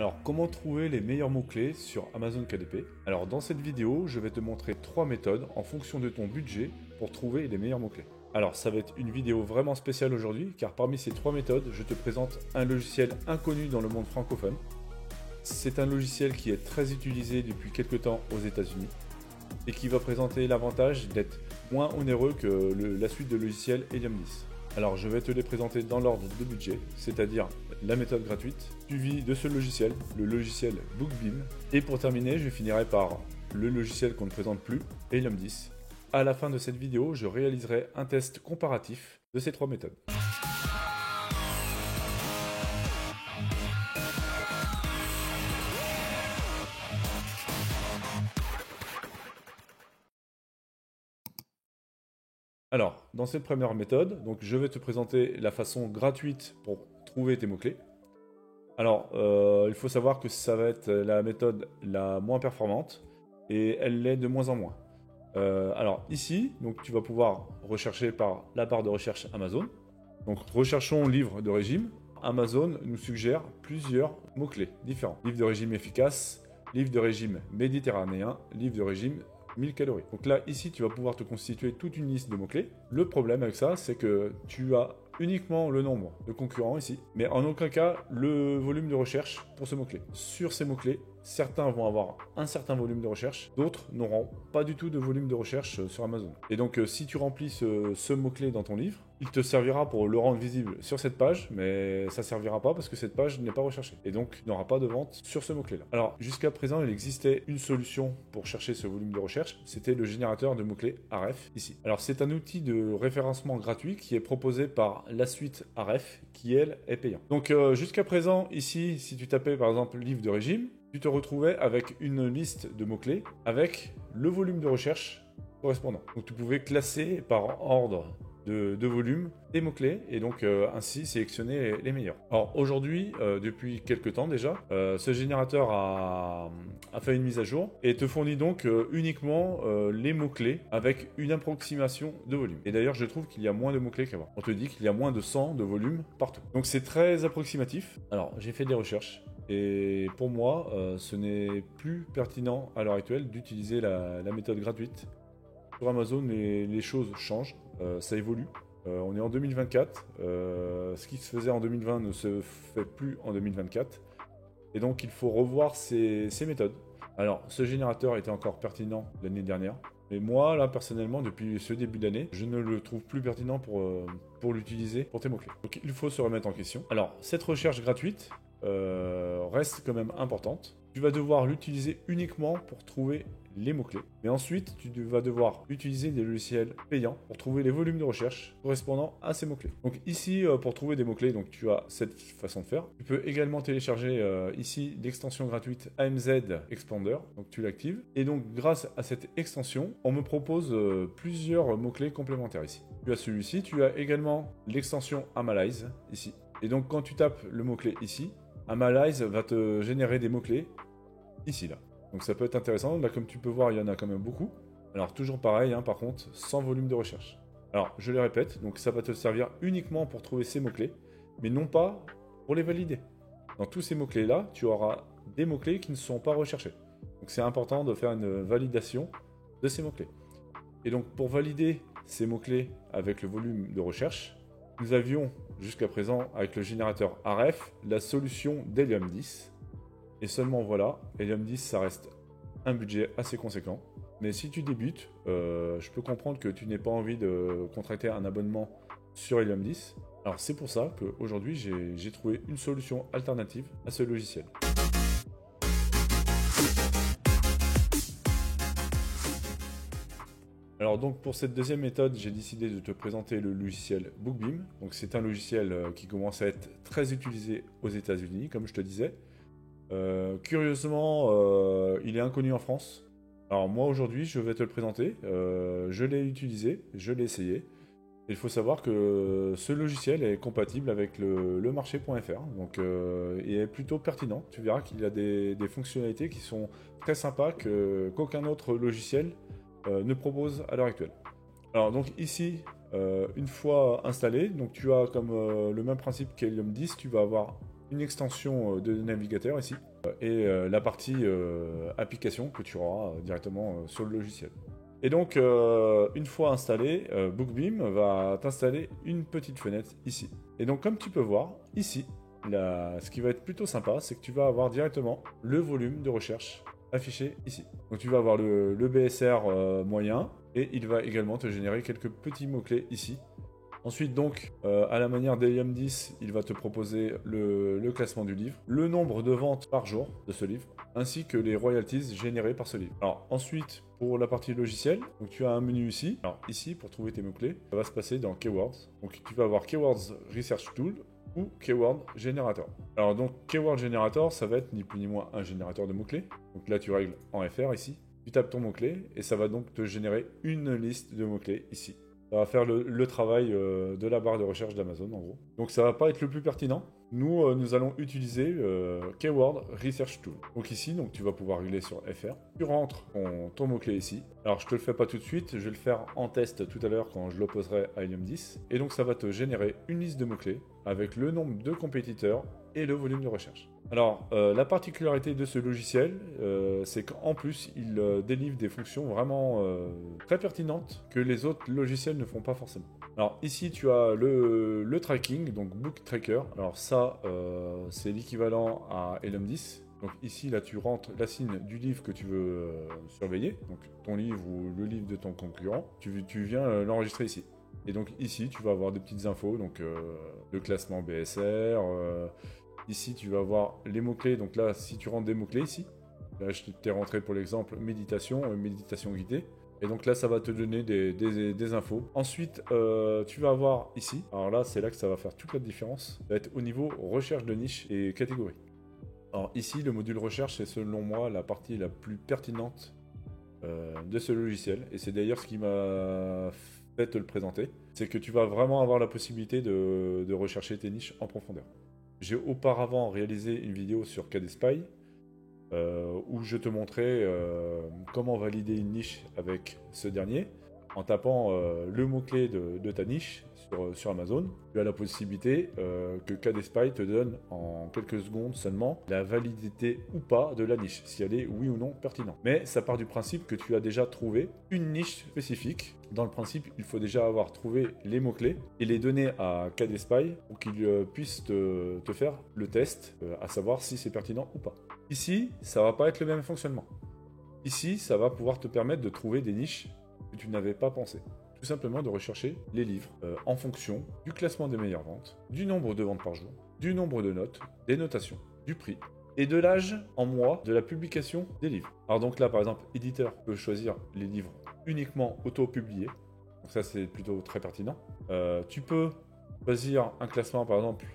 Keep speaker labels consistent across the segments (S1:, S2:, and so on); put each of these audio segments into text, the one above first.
S1: Alors, comment trouver les meilleurs mots-clés sur Amazon KDP? Alors, dans cette vidéo, je vais te montrer 3 méthodes en fonction de ton budget pour trouver les meilleurs mots-clés. Alors, ça va être une vidéo vraiment spéciale aujourd'hui, car parmi ces 3 méthodes, je te présente un logiciel inconnu dans le monde francophone. C'est un logiciel qui est très utilisé depuis quelques temps aux États-Unis et qui va présenter l'avantage d'être moins onéreux que la suite de logiciels Helium 10. Alors je vais te les présenter dans l'ordre de budget, c'est-à-dire la méthode gratuite, suivie de ce logiciel, le logiciel BookBeam, et pour terminer, je finirai par le logiciel qu'on ne présente plus, Helium 10. À la fin de cette vidéo, je réaliserai un test comparatif de ces 3 méthodes. Alors, dans cette première méthode, donc je vais te présenter la façon gratuite pour trouver tes mots-clés. Alors, il faut savoir que ça va être la méthode la moins performante et elle l'est de moins en moins. Alors ici, donc tu vas pouvoir rechercher par la barre de recherche Amazon. Donc recherchons livre de régime. Amazon nous suggère plusieurs mots-clés différents. Livre de régime efficace, livre de régime méditerranéen, livre de régime 1000 calories. Donc là, ici, tu vas pouvoir te constituer toute une liste de mots-clés. Le problème avec ça, c'est que tu as uniquement le nombre de concurrents ici, mais en aucun cas le volume de recherche pour ce mot-clé. Sur ces mots-clés, certains vont avoir un certain volume de recherche, d'autres n'auront pas du tout de volume de recherche sur Amazon. Et donc si tu remplis ce mot-clé dans ton livre, il te servira pour le rendre visible sur cette page, mais ça ne servira pas parce que cette page n'est pas recherchée. Et donc il n'aura pas de vente sur ce mot-clé là. Alors jusqu'à présent, il existait une solution pour chercher ce volume de recherche, c'était le générateur de mots-clés Ahref ici. Alors c'est un outil de référencement gratuit qui est proposé par la suite Ahref, qui elle est payante. Donc jusqu'à présent, ici, si tu tapais par exemple livre de régime, tu te retrouvais avec une liste de mots-clés avec le volume de recherche correspondant. Donc tu pouvais classer par ordre de volume des mots-clés et donc ainsi sélectionner les meilleurs. Alors aujourd'hui, depuis quelques temps déjà, ce générateur a fait une mise à jour et te fournit donc uniquement les mots-clés avec une approximation de volume. Et d'ailleurs, je trouve qu'il y a moins de mots-clés qu'avant. On te dit qu'il y a moins de 100 de volume partout. Donc c'est très approximatif. Alors j'ai fait des recherches. Et pour moi, ce n'est plus pertinent à l'heure actuelle d'utiliser la méthode gratuite. Sur Amazon, les choses changent, ça évolue. On est en 2024, ce qui se faisait en 2020 ne se fait plus en 2024. Et donc il faut revoir ces méthodes. Alors ce générateur était encore pertinent l'année dernière. Mais moi, là, personnellement, depuis ce début d'année, je ne le trouve plus pertinent pour l'utiliser pour tes mots-clés. Donc il faut se remettre en question. Alors, cette recherche gratuite reste quand même importante. Tu vas devoir l'utiliser uniquement pour trouver les mots-clés. Mais ensuite, tu vas devoir utiliser des logiciels payants pour trouver les volumes de recherche correspondant à ces mots-clés. Donc ici, pour trouver des mots-clés, donc tu as cette façon de faire. Tu peux également télécharger ici l'extension gratuite AMZ Expander, donc tu l'actives. Et donc grâce à cette extension, on me propose plusieurs mots-clés complémentaires ici. Tu as celui-ci, tu as également l'extension Amalyze ici. Et donc quand tu tapes le mot-clé ici, Amalyze va te générer des mots-clés ici, là. Donc ça peut être intéressant. Là, comme tu peux voir, il y en a quand même beaucoup. Alors toujours pareil, par contre, sans volume de recherche. Alors, je le répète, donc ça va te servir uniquement pour trouver ces mots-clés, mais non pas pour les valider. Dans tous ces mots-clés-là, tu auras des mots-clés qui ne sont pas recherchés. Donc c'est important de faire une validation de ces mots-clés. Et donc pour valider ces mots-clés avec le volume de recherche, nous avions jusqu'à présent, avec le générateur Ahref, la solution d'Helium 10. Et seulement voilà, Helium 10, ça reste un budget assez conséquent. Mais si tu débutes, je peux comprendre que tu n'aies pas envie de contracter un abonnement sur Helium 10. Alors c'est pour ça qu'aujourd'hui, j'ai trouvé une solution alternative à ce logiciel. Alors donc pour cette deuxième méthode, j'ai décidé de te présenter le logiciel BookBeam. Donc c'est un logiciel qui commence à être très utilisé aux États-Unis, comme je te disais. Curieusement, il est inconnu en France. Alors moi aujourd'hui, je vais te le présenter. Je l'ai utilisé, je l'ai essayé. Et il faut savoir que ce logiciel est compatible avec le marché.fr, donc il est plutôt pertinent. Tu verras qu'il a des fonctionnalités qui sont très sympas qu'aucun autre logiciel ne propose à l'heure actuelle. Alors donc ici, une fois installé, donc tu as comme le même principe qu'Helium 10, tu vas avoir une extension de navigateur ici, et la partie application que tu auras directement sur le logiciel. Et donc, une fois installé, Bookbeam va t'installer une petite fenêtre ici. Et donc, comme tu peux voir, ici, ce qui va être plutôt sympa, c'est que tu vas avoir directement le volume de recherche affiché ici. Donc, tu vas avoir le BSR moyen, et il va également te générer quelques petits mots-clés ici. Ensuite, donc, à la manière d'Helium 10, il va te proposer le classement du livre, le nombre de ventes par jour de ce livre, ainsi que les royalties générées par ce livre. Alors, ensuite, pour la partie logiciel, donc tu as un menu ici. Alors, ici, pour trouver tes mots-clés, ça va se passer dans Keywords. Donc, tu vas avoir Keywords Research Tool ou Keyword Generator. Alors, donc, Keyword Generator, ça va être ni plus ni moins un générateur de mots-clés. Donc là, tu règles en FR ici. Tu tapes ton mot-clé et ça va donc te générer une liste de mots-clés ici. Ça va faire le travail de la barre de recherche d'Amazon, en gros. Donc ça va pas être le plus pertinent. Nous allons utiliser Keyword Research Tool. Donc ici, donc, tu vas pouvoir régler sur FR. Tu rentres ton mot-clé ici. Alors je te le fais pas tout de suite, je vais le faire en test tout à l'heure quand je l'opposerai à Helium 10. Et donc ça va te générer une liste de mots-clés avec le nombre de compétiteurs et le volume de recherche. Alors, la particularité de ce logiciel, c'est qu'en plus, il délivre des fonctions vraiment très pertinentes que les autres logiciels ne font pas forcément. Alors ici, tu as le tracking, donc Book Tracker. Alors ça, c'est l'équivalent à Helium 10. Donc ici, là, tu rentres la signe du livre que tu veux surveiller, donc ton livre ou le livre de ton concurrent. Tu viens l'enregistrer ici. Et donc ici, tu vas avoir des petites infos, donc le classement BSR. Ici, tu vas avoir les mots-clés. Donc là, si tu rentres des mots-clés ici, là, je t'ai rentré pour l'exemple méditation guidée. Et donc là, ça va te donner des infos. Ensuite, tu vas avoir ici. Alors là, c'est là que ça va faire toute la différence. Ça va être au niveau recherche de niche et catégorie. Alors ici, le module recherche, c'est selon moi la partie la plus pertinente de ce logiciel. Et c'est d'ailleurs ce qui m'a fait te le présenter. C'est que tu vas vraiment avoir la possibilité de rechercher tes niches en profondeur. J'ai auparavant réalisé une vidéo sur KDSpy où je te montrais comment valider une niche avec ce dernier. En tapant le mot-clé de ta niche sur Amazon, tu as la possibilité que KDSpy te donne en quelques secondes seulement la validité ou pas de la niche, si elle est oui ou non pertinente. Mais ça part du principe que tu as déjà trouvé une niche spécifique. Dans le principe, il faut déjà avoir trouvé les mots-clés et les donner à KDSpy pour qu'il puisse te faire le test, à savoir si c'est pertinent ou pas. Ici, ça va pas être le même fonctionnement. Ici, ça va pouvoir te permettre de trouver des niches que tu n'avais pas pensé. Tout simplement de rechercher les livres en fonction du classement des meilleures ventes, du nombre de ventes par jour, du nombre de notes, des notations, du prix et de l'âge en mois de la publication des livres. Alors donc là, par exemple, éditeur peut choisir les livres uniquement auto-publiés. Donc ça, c'est plutôt très pertinent. Tu peux choisir un classement, par exemple,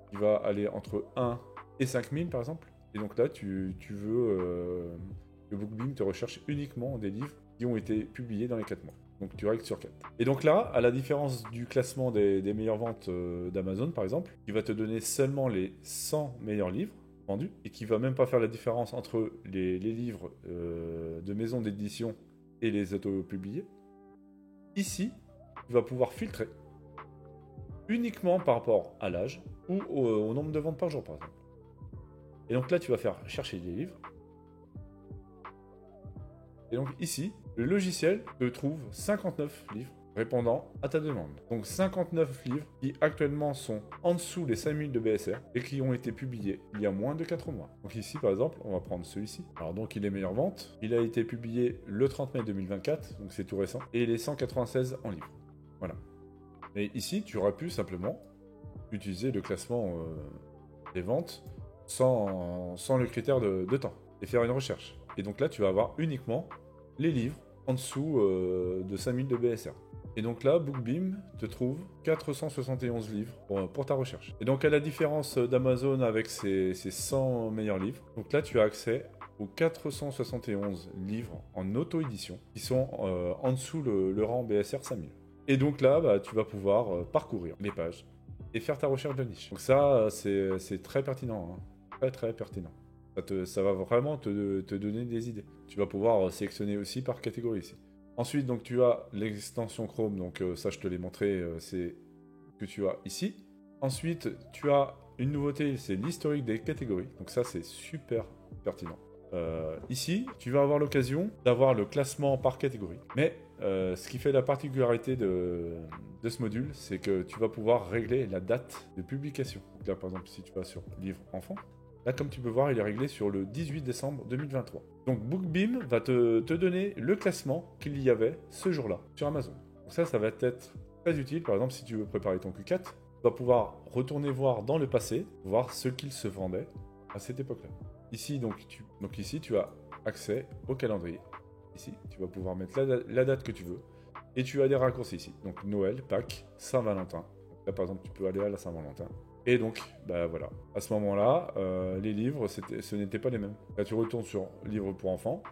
S1: qui va aller entre 1 et 5000, par exemple. Et donc là, tu veux que Bookbeam te recherche uniquement des livres qui ont été publiés dans les 4 mois. Donc tu règles sur 4. Et donc là, à la différence du classement des meilleures ventes d'Amazon, par exemple, qui va te donner seulement les 100 meilleurs livres vendus, et qui va même pas faire la différence entre les livres de maison d'édition et les auto-publiés, ici, tu vas pouvoir filtrer uniquement par rapport à l'âge ou au nombre de ventes par jour, par exemple. Et donc là, tu vas faire chercher des livres. Et donc ici, le logiciel te trouve 59 livres répondant à ta demande. Donc 59 livres qui actuellement sont en dessous des 5000 de BSR et qui ont été publiés il y a moins de 4 mois. Donc ici par exemple, on va prendre celui-ci. Alors donc il est meilleure vente. Il a été publié le 30 mai 2024, donc c'est tout récent. Et il est 196 en livres. Voilà. Et ici, tu aurais pu simplement utiliser le classement des ventes sans le critère de temps et faire une recherche. Et donc là, tu vas avoir uniquement les livres en dessous de 5000 de BSR. Et donc là, Bookbeam te trouve 471 livres pour ta recherche. Et donc à la différence d'Amazon avec ses 100 meilleurs livres, donc là tu as accès aux 471 livres en auto-édition qui sont en dessous le rang BSR 5000. Et donc là, bah, tu vas pouvoir parcourir les pages et faire ta recherche de niche. Donc ça, c'est très pertinent, hein. Très très pertinent. Ça va vraiment te donner des idées. Tu vas pouvoir sélectionner aussi par catégorie ici. Ensuite, donc, tu as l'extension Chrome, donc ça je te l'ai montré, c'est ce que tu as ici. Ensuite, tu as une nouveauté, c'est l'historique des catégories. Donc ça, c'est super pertinent. Ici, tu vas avoir l'occasion d'avoir le classement par catégorie. Mais ce qui fait la particularité de ce module, c'est que tu vas pouvoir régler la date de publication. Donc là, par exemple, si tu vas sur livre enfant, là, comme tu peux voir, il est réglé sur le 18 décembre 2023. Donc Bookbeam va te donner le classement qu'il y avait ce jour-là sur Amazon. Donc ça va être très utile. Par exemple, si tu veux préparer ton Q4, tu vas pouvoir retourner voir dans le passé, voir ce qu'il se vendait à cette époque-là. Ici, ici, tu as accès au calendrier. Ici, tu vas pouvoir mettre la date que tu veux. Et tu as des raccourcis ici. Donc Noël, Pâques, Saint-Valentin. Là, par exemple, tu peux aller à la Saint-Valentin. Et donc, bah voilà. À ce moment-là, les livres, ce n'étaient pas les mêmes. Là, tu retournes sur livres pour enfants.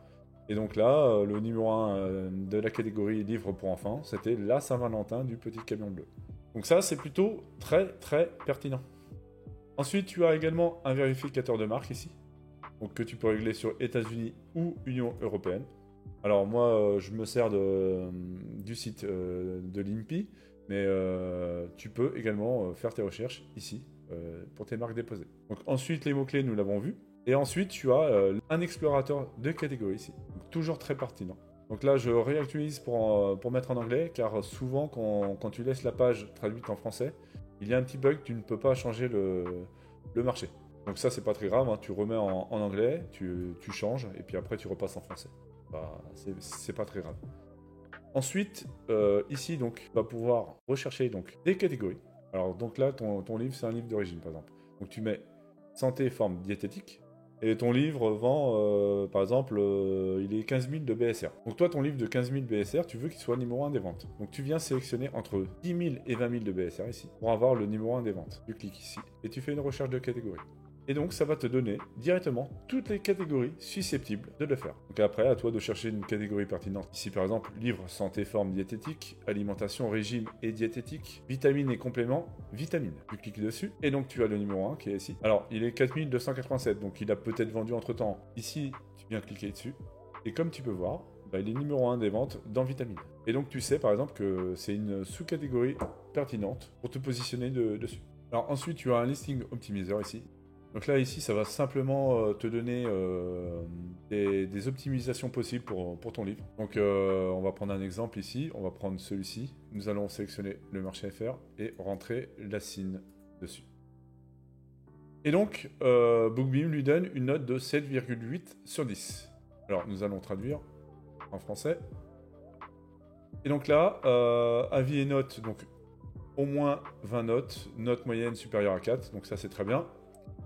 S1: Et donc là, le numéro 1 de la catégorie livres pour enfants, c'était la Saint-Valentin du petit camion bleu. Donc ça, c'est plutôt très, très pertinent. Ensuite, tu as également un vérificateur de marque ici. Donc que tu peux régler sur États-Unis ou Union Européenne. Alors moi, je me sers du site de l'INPI, mais tu peux également faire tes recherches ici pour tes marques déposées. Donc ensuite, les mots-clés, nous l'avons vu. Et ensuite, tu as un explorateur de catégories ici. Donc, toujours très pertinent. Donc là, je réactualise pour mettre en anglais, car souvent, quand tu laisses la page traduite en français, il y a un petit bug, tu ne peux pas changer le marché. Donc ça, c'est pas très grave, hein. Tu remets en anglais, tu changes, et puis après, tu repasses en français. Bah, c'est pas très grave. Ensuite, ici, donc, tu vas pouvoir rechercher donc, des catégories. Alors, donc là, ton livre, c'est un livre d'origine, par exemple. Donc, tu mets santé, forme, diététique. Et ton livre vend, par exemple, il est 15 000 de BSR. Donc toi, ton livre de 15 000 BSR, tu veux qu'il soit numéro 1 des ventes. Donc tu viens sélectionner entre 10 000 et 20 000 de BSR ici, pour avoir le numéro 1 des ventes. Tu cliques ici, et tu fais une recherche de catégorie. Et donc ça va te donner directement toutes les catégories susceptibles de le faire. Donc après, à toi de chercher une catégorie pertinente. Ici par exemple, livre, santé, forme, diététique, alimentation, régime et diététique, vitamines et compléments, vitamines. Tu cliques dessus, et donc tu as le numéro 1 qui est ici. Alors, il est 4287, donc il a peut-être vendu entre temps. Ici, tu viens cliquer dessus, et comme tu peux voir, bah, il est numéro 1 des ventes dans vitamines. Et donc tu sais par exemple que c'est une sous-catégorie pertinente pour te positionner dessus. Alors ensuite, tu as un listing optimizer ici. Donc là, ici, ça va simplement te donner des optimisations possibles pour ton livre. Donc on va prendre un exemple ici, on va prendre celui-ci. Nous allons sélectionner le marché FR et rentrer la SIN dessus. Et donc, Bookbeam lui donne une note de 7,8 sur 10. Alors, nous allons traduire en français. Et donc là, avis et notes, donc au moins 20 notes, note moyenne supérieure à 4, donc ça c'est très bien.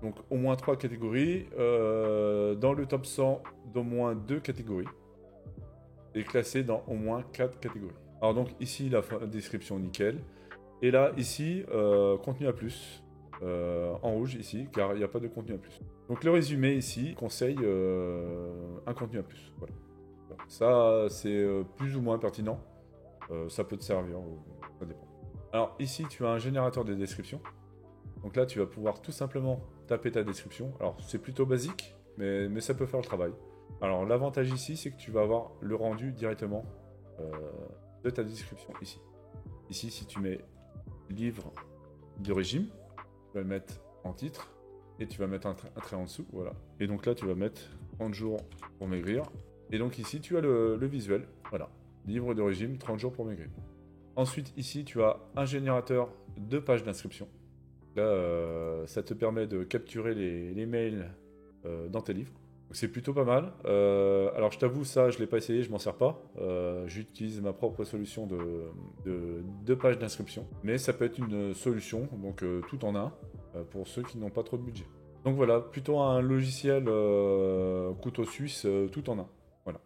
S1: Donc au moins 3 catégories, dans le top 100 d'au moins 2 catégories, et classé dans au moins 4 catégories. Alors donc ici la description nickel, et là ici contenu à plus, en rouge ici, car il n'y a pas de contenu à plus. Donc le résumé ici conseille un contenu à plus. Voilà. Ça c'est plus ou moins pertinent, ça peut te servir, ça dépend. Alors ici tu as un générateur de description. Donc là, tu vas pouvoir tout simplement taper ta description. Alors, c'est plutôt basique, mais ça peut faire le travail. Alors, l'avantage ici, c'est que tu vas avoir le rendu directement de ta description ici. Ici, si tu mets livre de régime, tu vas le mettre en titre et tu vas mettre un trait en dessous. Voilà. Et donc là, tu vas mettre 30 jours pour maigrir. Et donc ici, tu as le visuel. Voilà. Livre de régime, 30 jours pour maigrir. Ensuite, ici, tu as un générateur de pages d'inscription. Là, ça te permet de capturer les mails dans tes livres. C'est plutôt pas mal. Alors je t'avoue, ça je l'ai pas essayé, je m'en sers pas. J'utilise ma propre solution de pages d'inscription. Mais ça peut être une solution, donc tout en un, pour ceux qui n'ont pas trop de budget. Donc voilà, plutôt un logiciel couteau suisse tout en un. Voilà.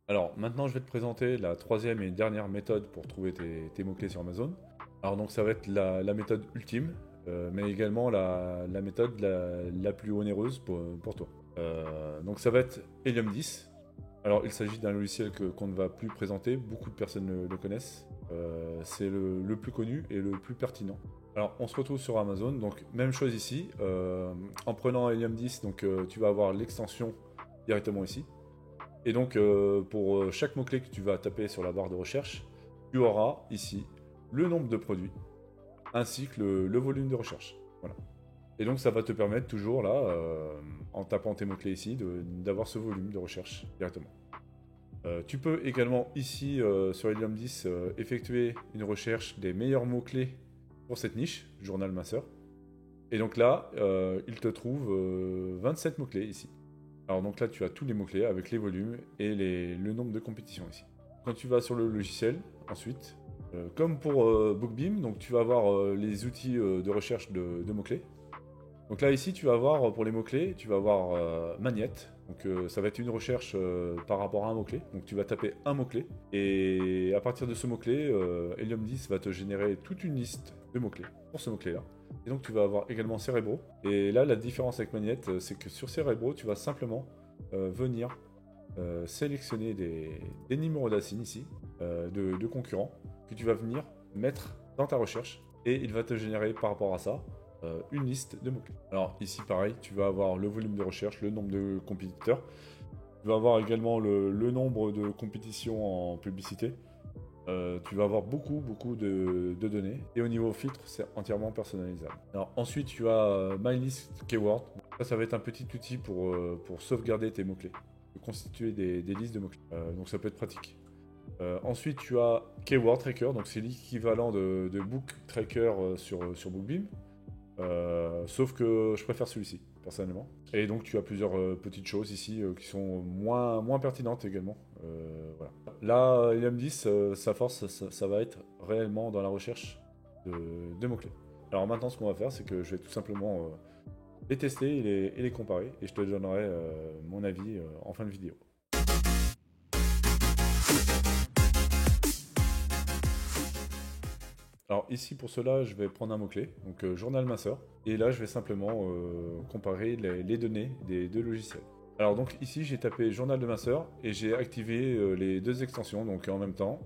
S1: Alors maintenant je vais te présenter la troisième et dernière méthode pour trouver tes mots-clés sur Amazon. Alors donc ça va être la méthode ultime, mais également la méthode la plus onéreuse pour toi. Donc ça va être Helium 10. Alors il s'agit d'un logiciel qu'on ne va plus présenter, beaucoup de personnes le connaissent. C'est le plus connu et le plus pertinent. Alors on se retrouve sur Amazon, donc même chose ici. En prenant Helium 10, donc, tu vas avoir l'extension directement ici. Et donc pour chaque mot-clé que tu vas taper sur la barre de recherche, tu auras ici le nombre de produits ainsi que le volume de recherche. Voilà. Et donc ça va te permettre toujours là, en tapant tes mots-clés ici, d'avoir ce volume de recherche directement. Tu peux également ici sur Helium 10 effectuer une recherche des meilleurs mots-clés pour cette niche, journal minceur. Et donc là, il te trouve 27 mots-clés ici. Alors donc là, tu as tous les mots-clés avec les volumes et le nombre de compétitions ici. Quand tu vas sur le logiciel, ensuite, comme pour Bookbeam, donc tu vas avoir les outils de recherche de mots-clés. Donc là, ici, tu vas avoir pour les mots-clés, tu vas avoir Magnette. Donc ça va être une recherche par rapport à un mot-clé. Donc tu vas taper un mot-clé. Et à partir de ce mot-clé, Helium 10 va te générer toute une liste de mots-clés pour ce mot-clé-là. Et donc tu vas avoir également Cerebro. Et là, la différence avec Magnette, c'est que sur Cerebro, tu vas simplement venir sélectionner des numéros d'assigne ici, de concurrents, que tu vas venir mettre dans ta recherche. Et il va te générer par rapport à ça une liste de mots-clés. Alors ici pareil, tu vas avoir le volume de recherche, le nombre de compétiteurs. Tu vas avoir également le nombre de compétitions en publicité. Tu vas avoir beaucoup de données. Et au niveau filtre, c'est entièrement personnalisable. Alors ensuite, tu as MyList Keyword. Ça va être un petit outil pour sauvegarder tes mots-clés, de constituer des listes de mots-clés. Donc ça peut être pratique. Ensuite, tu as Keyword Tracker. Donc c'est l'équivalent de Book Tracker sur Bookbeam. Sauf que je préfère celui-ci, personnellement. Et donc tu as plusieurs petites choses ici qui sont moins pertinentes également. Voilà. Là, Helium 10, sa force, ça va être réellement dans la recherche de mots-clés. Alors maintenant, ce qu'on va faire, c'est que je vais tout simplement les tester et les comparer. Et je te donnerai mon avis en fin de vidéo. Alors ici pour cela, je vais prendre un mot-clé, donc journal minceur, et là je vais simplement comparer les données des deux logiciels. Alors donc ici j'ai tapé journal de minceur et j'ai activé les deux extensions, donc en même temps,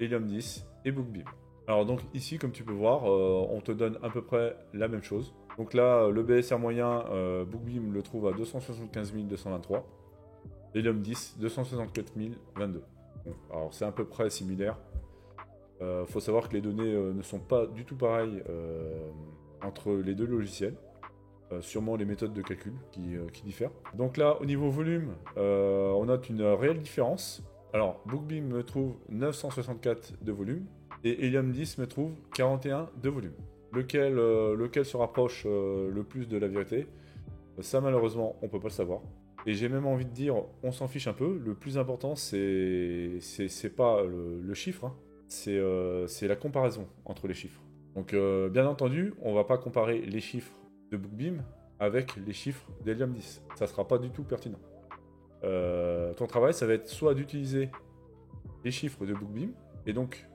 S1: Helium 10 et Bookbeam. Alors donc ici comme tu peux voir, on te donne à peu près la même chose. Donc là le BSR moyen, Bookbeam le trouve à 275 223, Helium 10 264 022. Bon, alors c'est à peu près similaire. Faut savoir que les données ne sont pas du tout pareilles entre les deux logiciels. Sûrement les méthodes de calcul qui diffèrent. Donc là, au niveau volume, on note une réelle différence. Alors, Bookbeam me trouve 964 de volume et Helium 10 me trouve 41 de volume. Lequel se rapproche le plus de la vérité? Ça, malheureusement, on peut pas le savoir. Et j'ai même envie de dire, on s'en fiche un peu. Le plus important, c'est pas le chiffre, hein. C'est la comparaison entre les chiffres. Donc bien entendu, on va pas comparer les chiffres de Bookbeam avec les chiffres d'Helium 10. Ça sera pas du tout pertinent. Ton travail, ça va être soit d'utiliser les chiffres de Bookbeam, et donc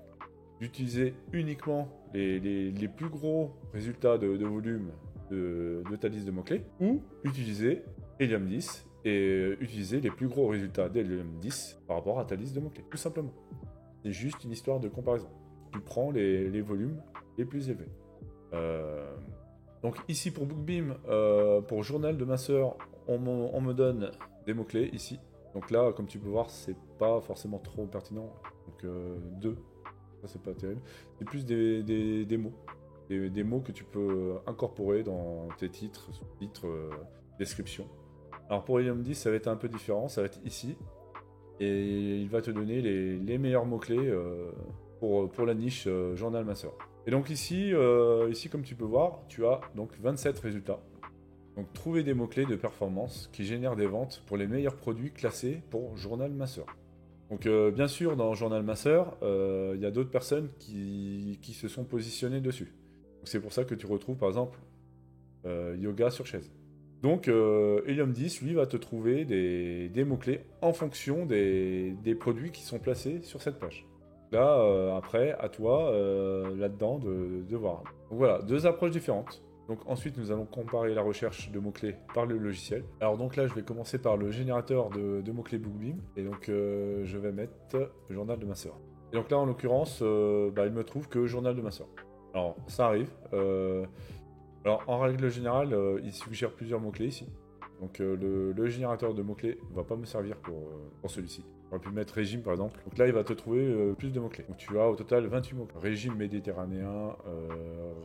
S1: d'utiliser uniquement les plus gros résultats de volume de ta liste de mots-clés, ou utiliser Helium 10 et utiliser les plus gros résultats d'Helium 10 par rapport à ta liste de mots-clés, tout simplement. C'est juste une histoire de comparaison. Tu prends les volumes les plus élevés. Donc ici pour Bookbeam, pour journal de minceur, on me donne des mots-clés ici. Donc là, comme tu peux voir, c'est pas forcément trop pertinent. Donc 2, ça c'est pas terrible. C'est plus des mots. Des mots que tu peux incorporer dans tes titres, sous-titres, descriptions. Alors pour Helium 10, ça va être un peu différent. Ça va être ici. Et il va te donner les meilleurs mots-clés pour la niche journal minceur. Et donc ici, comme tu peux voir, tu as donc 27 résultats. Donc trouver des mots-clés de performance qui génèrent des ventes pour les meilleurs produits classés pour journal minceur. Donc bien sûr, dans journal minceur, il y a d'autres personnes qui se sont positionnées dessus. C'est pour ça que tu retrouves par exemple yoga sur chaise. Donc Helium 10, lui, va te trouver des mots-clés en fonction des produits qui sont placés sur cette page. Là, après, à toi, là-dedans, de voir. Donc voilà, deux approches différentes. Donc ensuite, nous allons comparer la recherche de mots-clés par le logiciel. Alors donc là, je vais commencer par le générateur de mots-clés Bookbeam. Et donc, je vais mettre journal de minceur. Et donc là, en l'occurrence, il me trouve que journal de minceur. Alors, ça arrive. Alors, en règle générale, il suggère plusieurs mots-clés ici. Donc, le générateur de mots-clés ne va pas me servir pour celui-ci. On aurait pu mettre régime par exemple. Donc là, il va te trouver plus de mots-clés. Donc tu as au total 28 mots-clés. Régime méditerranéen,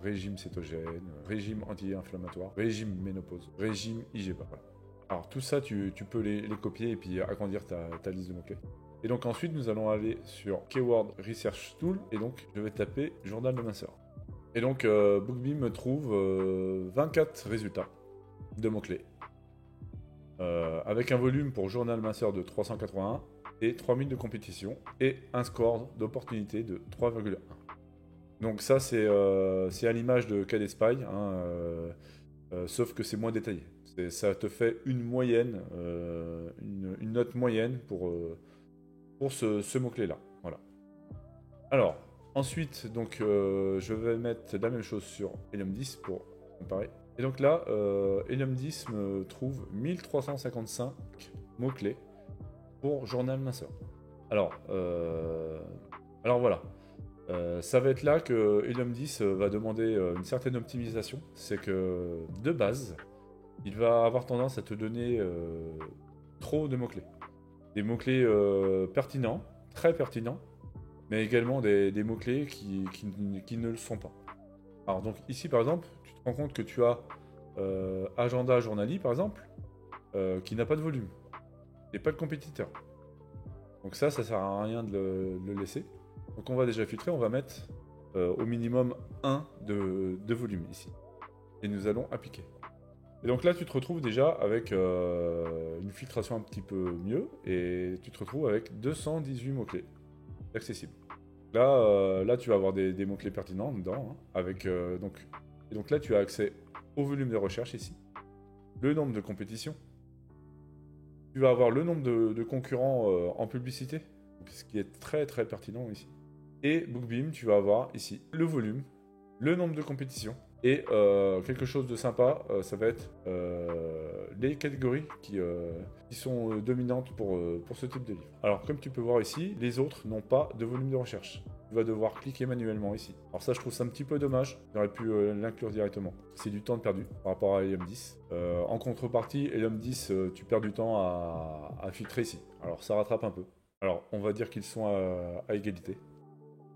S1: régime cétogène, régime anti-inflammatoire, régime ménopause, régime IGPA. Voilà. Alors tout ça, tu peux les copier et puis agrandir ta liste de mots-clés. Et donc ensuite, nous allons aller sur Keyword Research Tool. Et donc, je vais taper journal de minceur. Et donc, Bookbeam me trouve 24 résultats de mots-clés. Avec un volume pour journal minceur de 381 et 3000 de compétition et un score d'opportunité de 3,1. Donc ça, c'est à l'image de KDSpy, hein, sauf que c'est moins détaillé. Ça te fait une moyenne, une note moyenne pour ce mot-clé-là. Voilà. Alors, ensuite, donc, je vais mettre la même chose sur Helium 10 pour comparer. Et donc là, Helium 10 me trouve 1355 mots-clés pour journal minceur. Alors voilà. Ça va être là que Helium 10 va demander une certaine optimisation. C'est que, de base, il va avoir tendance à te donner trop de mots-clés. Des mots-clés pertinents, très pertinents, mais également des mots-clés qui ne le sont pas. Alors donc ici par exemple, tu te rends compte que tu as agenda journalier par exemple, qui n'a pas de volume, et pas de compétiteur. Donc ça sert à rien de le laisser. Donc on va déjà filtrer, on va mettre au minimum 1 de volume ici. Et nous allons appliquer. Et donc là tu te retrouves déjà avec une filtration un petit peu mieux, et tu te retrouves avec 218 mots-clés accessibles. Là, tu vas avoir des mots-clés pertinents dedans. Hein, et donc là, tu as accès au volume de recherche ici, le nombre de compétitions. Tu vas avoir le nombre de concurrents en publicité, ce qui est très très pertinent ici. Et Bookbeam, tu vas avoir ici le volume, le nombre de compétitions. Et quelque chose de sympa, ça va être les catégories qui sont dominantes pour ce type de livre. Alors comme tu peux voir ici, les autres n'ont pas de volume de recherche. Tu vas devoir cliquer manuellement ici. Alors ça, je trouve ça un petit peu dommage. J'aurais pu l'inclure directement. C'est du temps de perdu par rapport à Helium 10. En contrepartie, Helium 10, tu perds du temps à filtrer ici. Alors ça rattrape un peu. Alors on va dire qu'ils sont à égalité.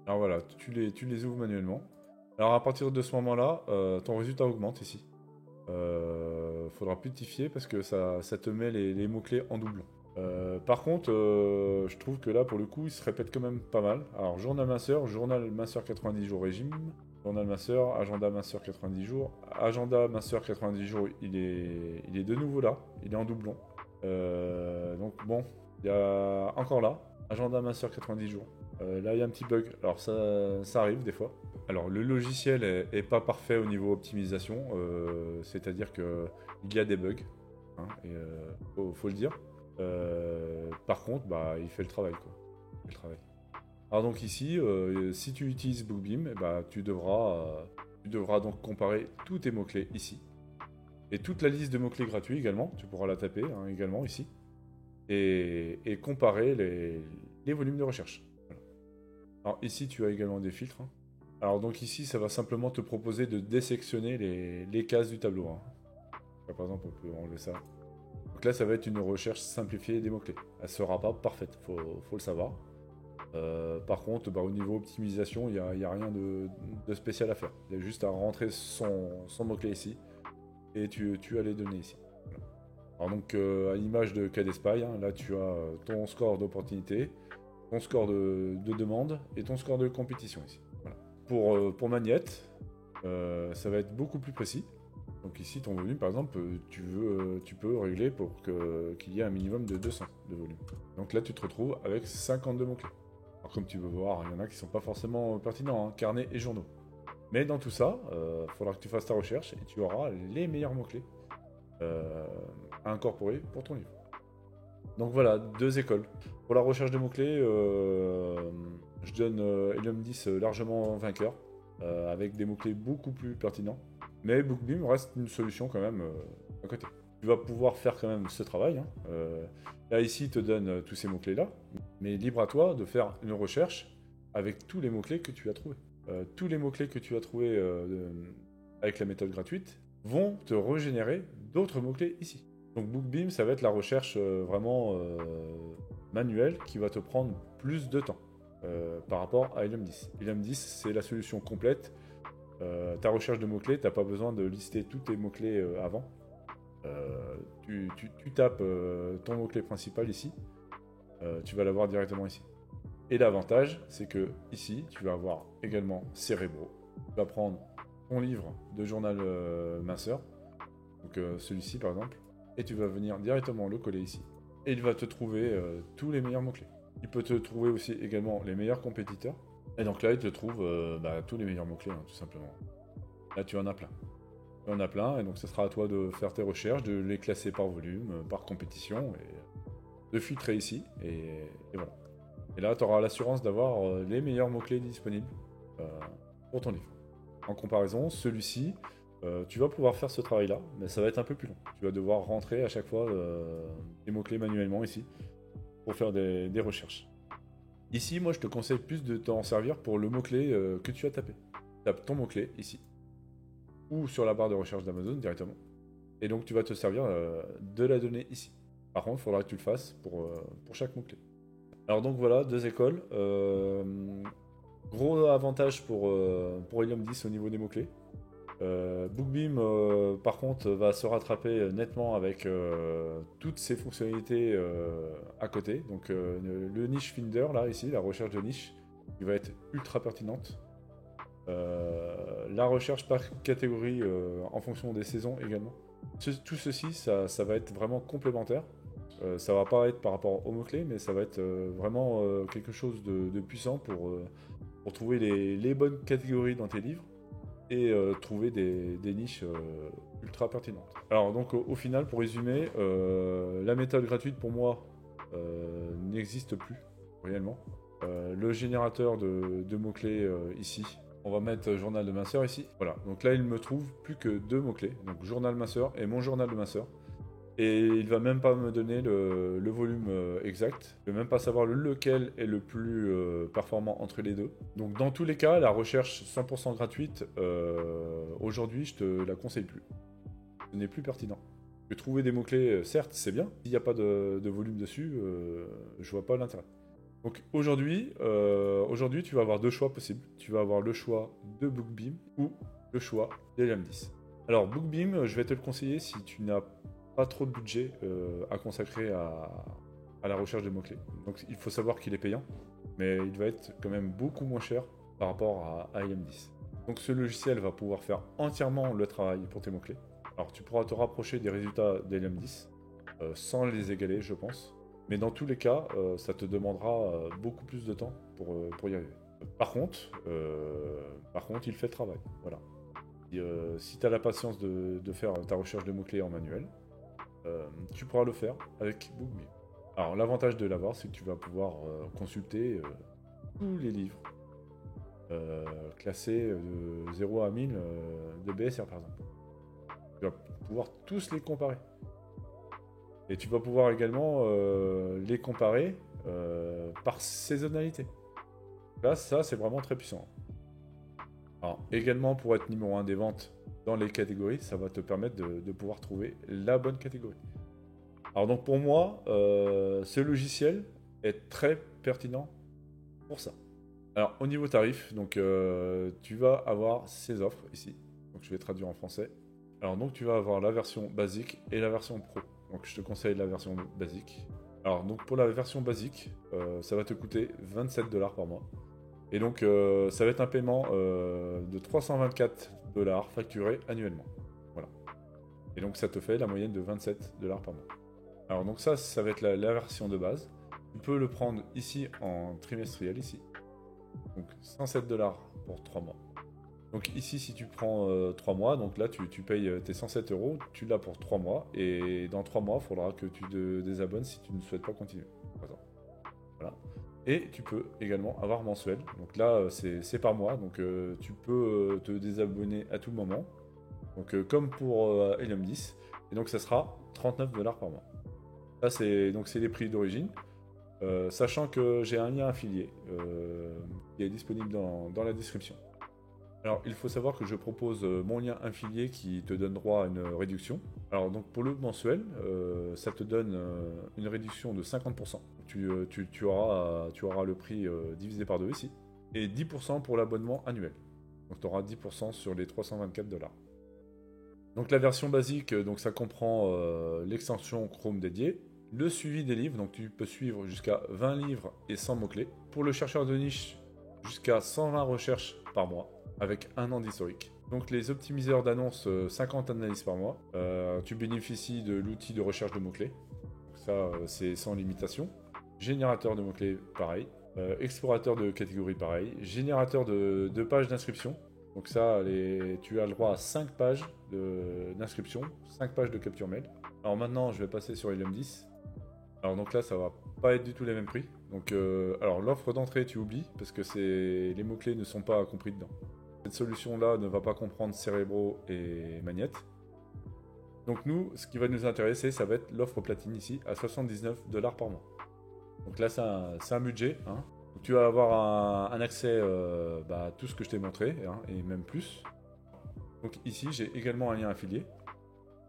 S1: Alors voilà, tu les ouvres manuellement. Alors à partir de ce moment-là, ton résultat augmente ici. Faudra plus t'y fier parce que ça te met les mots-clés en doublon. Par contre, je trouve que là, pour le coup, il se répète quand même pas mal. Alors, journal minceur 90 jours régime, journal minceur, agenda minceur 90 jours. Agenda minceur 90 jours, il est de nouveau là, il est en doublon. Donc bon, il y a encore là, agenda minceur 90 jours. Là, il y a un petit bug. Alors, ça arrive des fois. Alors, le logiciel est pas parfait au niveau optimisation, c'est-à-dire qu'il y a des bugs, hein, et faut le dire. Par contre, bah, il fait le travail, quoi. Il fait le travail. Alors donc ici, si tu utilises Bookbeam, bah, tu devras donc comparer tous tes mots-clés ici. Et toute la liste de mots-clés gratuits également, tu pourras la taper hein, également ici. Et comparer les volumes de recherche. Voilà. Alors ici, tu as également des filtres. Hein. Alors donc ici, ça va simplement te proposer de désectionner les cases du tableau. Hein. Là, par exemple, on peut enlever ça. Donc là, ça va être une recherche simplifiée des mots-clés. Elle ne sera pas parfaite, faut le savoir. Par contre, bah, au niveau optimisation, il n'y a rien de spécial à faire. Il y a juste à rentrer son mot-clé ici. Et tu as les données ici. Voilà. Alors donc, à l'image de KDSpy, hein, là tu as ton score d'opportunité, ton score de demande et ton score de compétition ici. Voilà. Pour Magnette, ça va être beaucoup plus précis. Donc ici, ton volume, par exemple, tu peux régler pour qu'il y ait un minimum de 200 de volume. Donc là, tu te retrouves avec 52 mots-clés. Alors comme tu peux voir, il y en a qui ne sont pas forcément pertinents, hein, carnets et journaux. Mais dans tout ça, il faudra que tu fasses ta recherche et tu auras les meilleurs mots-clés à incorporer pour ton livre. Donc voilà, 2 écoles. Pour la recherche de mots-clés, je donne Helium 10 largement vainqueur, avec des mots-clés beaucoup plus pertinents. Mais Bookbeam reste une solution quand même à côté. Tu vas pouvoir faire quand même ce travail. Hein. Là, ici, il te donne tous ces mots-clés là. Mais libre à toi de faire une recherche avec tous les mots-clés que tu as trouvés. Tous les mots-clés que tu as trouvés avec la méthode gratuite vont te régénérer d'autres mots-clés ici. Donc Bookbeam, ça va être la recherche vraiment manuel qui va te prendre plus de temps par rapport à Helium 10. Helium 10, c'est la solution complète. Ta recherche de mots-clés, tu n'as pas besoin de lister tous tes mots-clés avant. Tu tapes ton mot-clé principal ici, tu vas l'avoir directement ici. Et l'avantage, c'est que ici, tu vas avoir également Cérébro. Tu vas prendre ton livre de journal minceur, donc celui-ci par exemple, et tu vas venir directement le coller ici. Et il va te trouver tous les meilleurs mots-clés. Il peut te trouver aussi également les meilleurs compétiteurs. Et donc là, il te trouve tous les meilleurs mots-clés, tout simplement. Là, tu en as plein. Tu en as plein, et donc ce sera à toi de faire tes recherches, de les classer par volume, par compétition, et de filtrer ici, et voilà. Et là, tu auras l'assurance d'avoir les meilleurs mots-clés disponibles pour ton livre. En comparaison, celui-ci, tu vas pouvoir faire ce travail-là, mais ça va être un peu plus long. Tu vas devoir rentrer à chaque fois des mots-clés manuellement ici, pour faire des recherches. Ici, moi, je te conseille plus de t'en servir pour le mot-clé que tu as tapé. Tape ton mot-clé ici, ou sur la barre de recherche d'Amazon directement. Et donc, tu vas te servir de la donnée ici. Par contre, il faudra que tu le fasses pour chaque mot-clé. Alors donc voilà, 2 écoles. Gros avantage pour Helium 10 au niveau des mots-clés. Bookbeam, par contre, va se rattraper nettement avec toutes ses fonctionnalités à côté. Donc le niche finder, là, ici, la recherche de niche, qui va être ultra pertinente. La recherche par catégorie en fonction des saisons également. Tout ceci, ça va être vraiment complémentaire. Ça va pas être par rapport aux mots-clés, mais ça va être vraiment quelque chose de puissant pour trouver les bonnes catégories dans tes livres et trouver des niches ultra pertinentes. Alors donc au final, pour résumer, la méthode gratuite pour moi n'existe plus réellement. Le générateur de mots-clés ici, on va mettre journal de minceur ici. Voilà, donc là il me trouve plus que 2 mots-clés, donc journal minceur et mon journal de minceur. Et il va même pas me donner le volume exact. Il va même pas savoir lequel est le plus performant entre les deux. Donc dans tous les cas, la recherche 100% gratuite, aujourd'hui, je te la conseille plus. Ce n'est plus pertinent. Que trouver des mots-clés, certes, c'est bien. S'il n'y a pas de volume dessus, je vois pas l'intérêt. Donc aujourd'hui, tu vas avoir 2 choix possibles. Tu vas avoir le choix de Bookbeam ou le choix d'Helium 10. Alors Bookbeam, je vais te le conseiller si tu n'as pas trop de budget à consacrer à la recherche de mots-clés. Donc il faut savoir qu'il est payant, mais il va être quand même beaucoup moins cher par rapport à Helium 10. Donc ce logiciel va pouvoir faire entièrement le travail pour tes mots-clés. Alors tu pourras te rapprocher des résultats d'Helium 10 sans les égaler, je pense. Mais dans tous les cas, ça te demandera beaucoup plus de temps pour y arriver. Par contre, il fait le travail. Voilà. Si tu as la patience de faire ta recherche de mots-clés en manuel, tu pourras le faire avec Bookbeam. Alors l'avantage de l'avoir, c'est que tu vas pouvoir consulter tous les livres classés de 0 à 1000 de BSR par exemple. Tu vas pouvoir tous les comparer. Et tu vas pouvoir également les comparer par saisonnalité. Là, ça c'est vraiment très puissant. Alors, également pour être numéro 1 des ventes dans les catégories, ça va te permettre de pouvoir trouver la bonne catégorie. Alors donc pour moi, ce logiciel est très pertinent pour ça. Alors au niveau tarif, donc tu vas avoir ces offres ici. Donc je vais traduire en français. Alors donc tu vas avoir la version basique et la version pro. Donc je te conseille la version basique. Alors donc pour la version basique, ça va te coûter 27$ par mois. Et donc ça va être un paiement de 324$ facturé annuellement. Voilà. Et donc ça te fait la moyenne de 27$ par mois. Alors donc ça va être la version de base. Tu peux le prendre ici en trimestriel ici. Donc 107$ pour 3 mois. Donc ici si tu prends 3 mois, donc là tu payes tes 107€, tu l'as pour 3 mois. Et dans 3 mois, il faudra que tu te désabonnes si tu ne souhaites pas continuer. Voilà. Et tu peux également avoir mensuel. Donc là c'est par mois, donc tu peux te désabonner à tout moment. Donc comme pour Helium 10. Et donc ça sera 39$ par mois. Là, c'est les prix d'origine, sachant que j'ai un lien affilié qui est disponible dans la description. Alors, il faut savoir que je propose mon lien affilié qui te donne droit à une réduction. Alors, donc pour le mensuel, ça te donne une réduction de 50%. Tu auras le prix divisé par 2 ici. Et 10% pour l'abonnement annuel. Donc, tu auras 10% sur les 324 $. Donc, la version basique, donc ça comprend l'extension Chrome dédiée, le suivi des livres, donc tu peux suivre jusqu'à 20 livres et 100 mots-clés. Pour le chercheur de niche, jusqu'à 120 recherches par mois, avec un an d'historique. Donc les optimiseurs d'annonces, 50 analyses par mois. Tu bénéficies de l'outil de recherche de mots-clés. Ça, c'est sans limitation. Générateur de mots-clés, pareil. Explorateur de catégories, pareil. Générateur de pages d'inscription. Donc ça, tu as le droit à 5 pages d'inscription, 5 pages de capture mail. Alors maintenant, je vais passer sur Helium 10. Alors donc là, ça va pas être du tout les mêmes prix. Donc alors l'offre d'entrée, tu oublies parce que les mots-clés ne sont pas compris dedans. Cette solution-là ne va pas comprendre Cerebro et Magnette. Donc nous, ce qui va nous intéresser, ça va être l'offre platine ici à 79 $ par mois. Donc là, c'est un budget. Hein. Donc, tu vas avoir un accès à tout ce que je t'ai montré, hein, et même plus. Donc ici, j'ai également un lien affilié.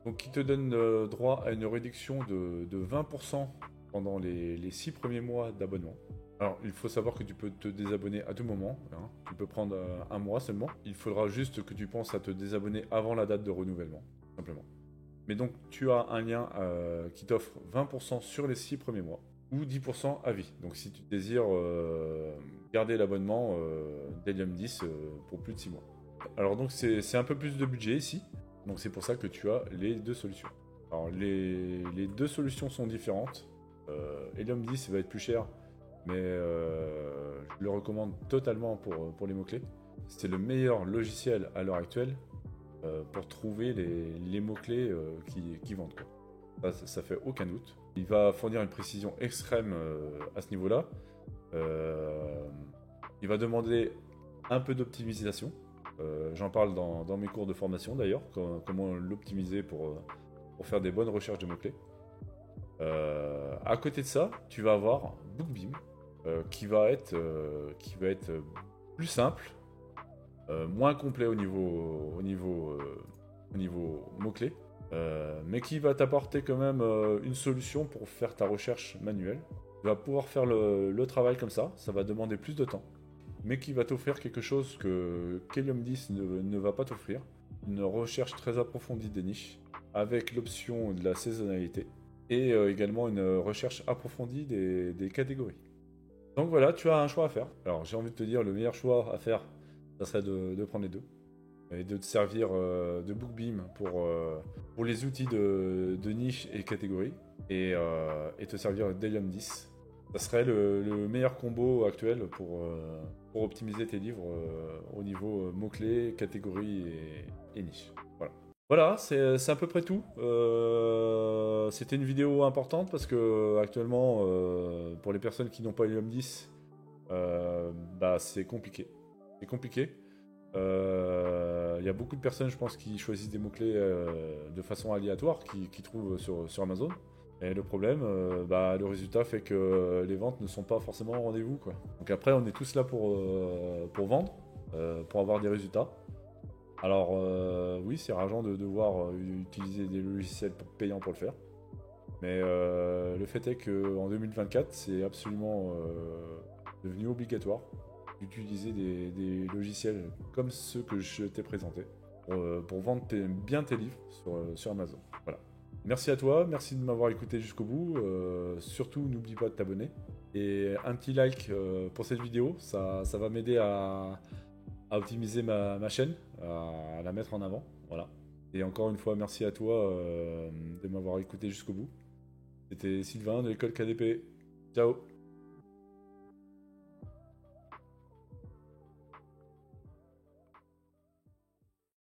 S1: Donc qui te donne droit à une réduction de 20% pendant les 6 premiers mois d'abonnement. Alors il faut savoir que tu peux te désabonner à tout moment, hein. Tu peux prendre un mois seulement. Il faudra juste que tu penses à te désabonner avant la date de renouvellement, simplement. Mais donc tu as un lien qui t'offre 20% sur les 6 premiers mois, ou 10% à vie. Donc si tu désires garder l'abonnement d'Helium 10 pour plus de 6 mois. Alors donc c'est un peu plus de budget ici. Donc c'est pour ça que tu as les deux solutions. Alors les deux solutions sont différentes. Helium 10 va être plus cher, mais je le recommande totalement pour les mots-clés. C'est le meilleur logiciel à l'heure actuelle pour trouver les mots-clés qui vendent, quoi. Ça fait aucun doute. Il va fournir une précision extrême à ce niveau-là. Il va demander un peu d'optimisation. J'en parle dans mes cours de formation d'ailleurs, comment l'optimiser pour faire des bonnes recherches de mots-clés. À côté de ça, tu vas avoir Bookbeam qui va être plus simple, moins complet au niveau mots-clés, mais qui va t'apporter quand même une solution pour faire ta recherche manuelle. Tu vas pouvoir faire le travail comme ça va demander plus de temps, mais qui va t'offrir quelque chose que Helium 10 ne va pas t'offrir. Une recherche très approfondie des niches, avec l'option de la saisonnalité, et également une recherche approfondie des catégories. Donc voilà, tu as un choix à faire. Alors j'ai envie de te dire, le meilleur choix à faire, ça serait de prendre les deux, et de te servir de Bookbeam pour les outils de niche et catégories, et te servir d'Helium 10. Ça serait le meilleur combo actuel pour optimiser tes livres au niveau mots-clés, catégories et niches. Voilà. Voilà, c'est à peu près tout. C'était une vidéo importante parce que actuellement, pour les personnes qui n'ont pas Helium 10, c'est compliqué. C'est compliqué. Il y a beaucoup de personnes, je pense, qui choisissent des mots-clés de façon aléatoire, qui trouvent sur Amazon. Et le problème, le résultat fait que les ventes ne sont pas forcément au rendez-vous, quoi. Donc après, on est tous là pour vendre, pour avoir des résultats. Alors oui, c'est rageant de devoir utiliser des logiciels payants pour le faire. Mais le fait est qu'en 2024, c'est absolument devenu obligatoire d'utiliser des logiciels comme ceux que je t'ai présentés pour vendre bien tes livres sur Amazon. Voilà. Merci à toi, merci de m'avoir écouté jusqu'au bout. Surtout, n'oublie pas de t'abonner. Et un petit like pour cette vidéo, ça va m'aider à optimiser ma chaîne, à la mettre en avant. Voilà. Et encore une fois, merci à toi de m'avoir écouté jusqu'au bout. C'était Sylvain de l'école KDP. Ciao!